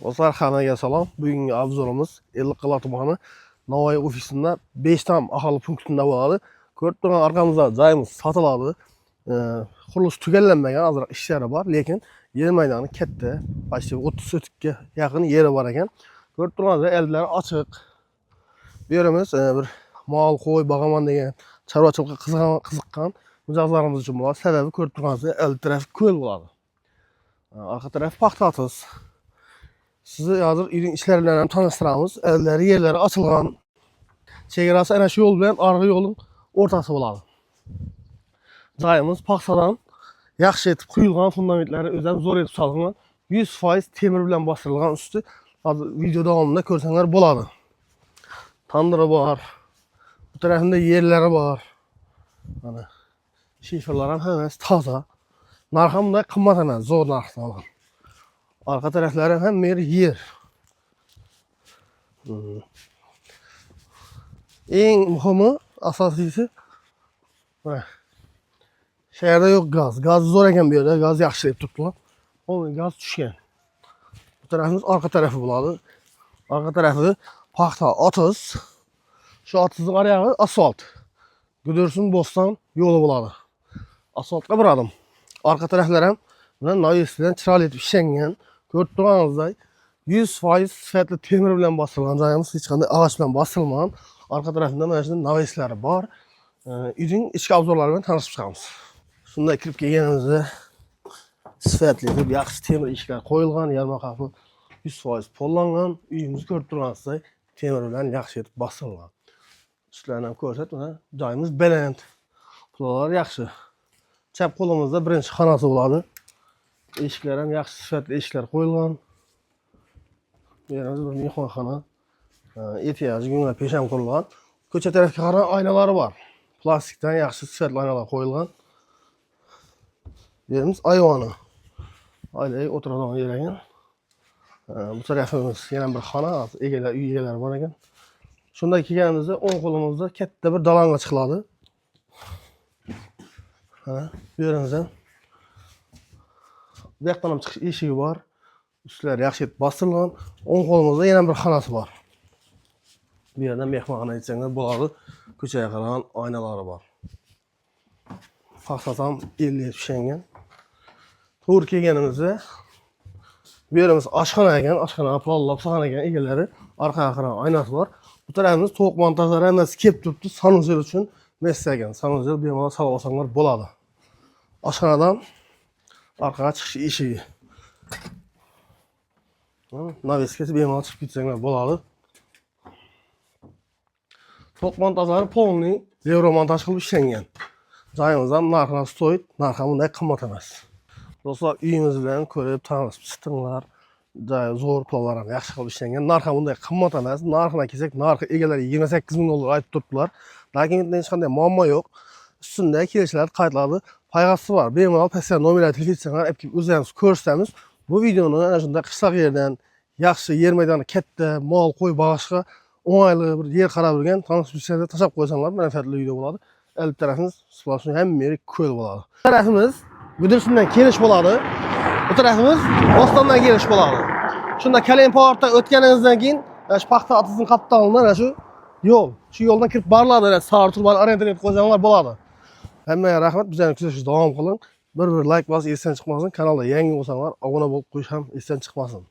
Dostlar, hammaga salom. Bugungi obzorimiz Ellikqal'a tumani Navoiy ofisida 5 tam aholi punktida bo'ladi. Ko'rib turgan orqamizda joyimiz sotiladi. Qurilish tugallanmagan, ozroq ishlari bor, lekin yer maydoni katta, почти 30 sotikka yaqin yeri bor ekan. Ko'rib turganingizdek, eldilari ochiq. Bu yerimiz bir mol, qo'y boqaman degan chorvachilikka qiziqqan mijozlarimiz uchun bo'ladi. Sababi ko'rib turganingizdek, eld taraf ko'l bo'ladi. Arqa taraf paxta-atos. Sizi hozir irin ishlar bilan ham tanishtiramiz. Eldlari, yerlari ochilgan. Chegarasi ana shu yo'l bilan arqa yo'lning o'rtasi bo'ladi. Joyimiz paxtadan yaxshi etib quyilgan, fundamentlari o'zam zo'r etib solingan, 100% temir bilan bostirilgan usti. Hozir video davomida ko'rsanglar bo'ladi. Tandiri bor. Bu tarafında yerlari bor. Mana shiferlar ham hammasi toza. Narxi ham bunday qimmat emas, zo'r narxda olgan. Arka tarafları hem yer. En muhimi, asosiysi şehirde yok gaz. Gaz zor ekan bu yerda, gaz yaxshi deb turibdilar. O gaz tushgan. Bu tarafımız arka tarafı bo'ladi. Arka tarafı paxta 30. Şu 30'ning oyog'i asfalt. Gudursun Bostan yo'li bo'ladi. Asfaltga bir adım. Arka taraflar ham bundan noyisidan chiroyli etib ishlangan. Ko'rib turganingizdek 100% sifatli temir bilan bostirilgan joyimiz, hech qanday ağaç bilan bostirilmagan. Arka tarafında mana shunday naveslari bor. Uyning ichki obzorlari bilan tanishib chiqamiz. Shunday kirib kelganimizda sifatli deb yaxshi temir eshiklar qo'yilgan, yarmaqoqni 100% pollangan. Uyimizni ko'rib turganingizdek temir bilan yaxshi etib bostirilgan. Ustlarini ham ko'rsat, mana joyimiz baland. Pullar yaxshi. Chap qo'limizda birinchi xonasi bo'ladi. Eshiklar ham yaxshi sifatli eshiklar qo'yilgan. Bu yerimiz bir mehmonxona. Ehtiyojga ko'ra pesham qurilgan. Ko'cha tarafga qarab oynalari bor. Plastikdan yaxshi sifatli oynalar qo'yilgan. Bu yerimiz ayvoni. Oilaga o'tiradigan yer ekan. Bu tarafimiz yana bir xona, egalar, uy egalari bor ekan. Shunday kelganimizda o'ng qo'limizda katta bir dalonga chiqiladi. Bu yerimizda bu yoqdan ham chiqish eshigi bor. Ustlari yaxshi etib bostirilgan. O'ng qo'limizda yana bir xonasi bor. Bu yerdan mehmonxona aytsanglar bo'ladi. Ko'chaga qaragan oynalari bor. Paxta ham 50 ishlangan. To'g'ri kelganimizda bu yerimiz oshxona ekan, oshxona plollab saqlan ekan egalari. Orqaga qaragan oynasi bor. Bu tarafimiz to'q montajlari hammasi kelib turibdi. Sanuzel uchun messa ekan. Sanuzel bemalol solib olsanglar bo'ladi. Oshxonadan orqaga chiqish eshigi. Naviskasi bemalol chiqib ketsanglar bo'ladi. To'q montajlari polni yevro montaj qilib ishlangan. Joyimiz ham narxi stoyt, narxi bunday qimmat emas. Do'stlar, uyimiz bilan ko'rib tanishib chiqdinglar. Joy zo'r, pullar ham yaxshi qilib ishlangan. Narxi bunday qimmat emas. Narxina kelsak, narxi egalari 28 ming dollar aytib turibdilar. Lekin hech qanday muammo yo'q. Ustida kelishlar qaytiladi. Payg'asi bor. Bemalol passiv nomerlar telefon olib o'zimiz ko'rsatamiz. Bu videoni ana shunday qishloq yerdan yaxshi yer maydoni katta, mol, qo'y boqishga o'ng'ayli bir yer qarab yurgan tanishlarga tashlab qo'ysanglar, manfaatli video bo'ladi. Eld tarafimiz splashu ham meri ko'l bo'ladi. Bu tarafimiz Gudursundan kelish bo'ladi. Bu tarafimiz Bostondan kelish bo'ladi. Shunda Kalemportdan o'tganingizdan keyin shu paxta atizning qaptalini mana shu yo'l, shu yo'ldan kirib boriladi. Sar turban orientir etib qo'ysanglar bo'ladi. Hammaga rahmat. Bizlarni kuzatishni davom qiling. Bir like bosib esdan chiqmasin. Kanalda yangi bo'lsanglar obuna bo'lib qo'yish ham esdan chiqmasin.